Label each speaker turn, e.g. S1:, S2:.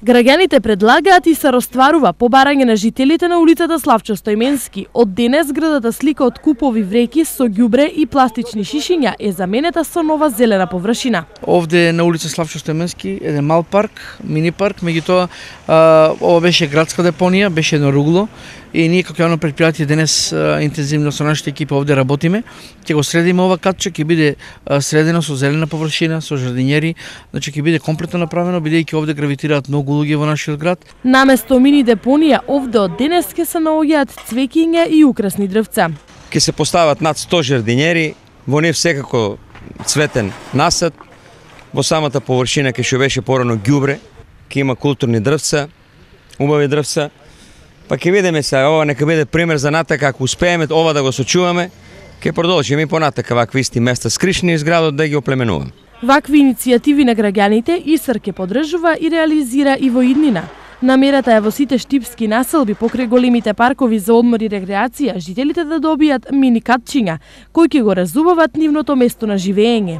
S1: Граѓаните предлагаат и се растварува побарање на жителите на улицата Славчо Стојменски. Од денес градата слика од купови вреки со ѓубре и пластични шишиња е заменета со нова зелена површина.
S2: Овде на улица Славчо Стојменски еден мал парк, мини парк, меѓутоа ова беше градска депонија, беше едно ругло и ние како јавно предпријатие денес интензивно со нашите екипи овде работиме. Ќе го средиме ова катче, ќе биде средено со зелена површина, со жардинјери, значи ќе биде комплетно направено бидејќи овде гравитираат многу луѓе во нашиот град.
S1: Наместо мини депонија, овде од денес ќе се наоѓаат цвеќиња и украсни дрвца.
S3: Ќе се постават над 100 жардинјери, во нив секако цветен насад, во самата површина ќе беше порано ѓубре, ќе има културни дрвца, убави дрвца. Па ќе видиме се, ова нека биде пример за натака, ако успееме ова да го сочуваме, ќе продолжиме и понатака вакви исти места скришни из градот да ги оплеменуваме.
S1: Вакви иницијативи на граѓаните ИСР ќе поддржува и реализира и во иднина. Намерата е во сите штипски населби покрај големите паркови за одмор и рекреација жителите да добијат мини катчиња кои ќе го разубават нивното место на живење.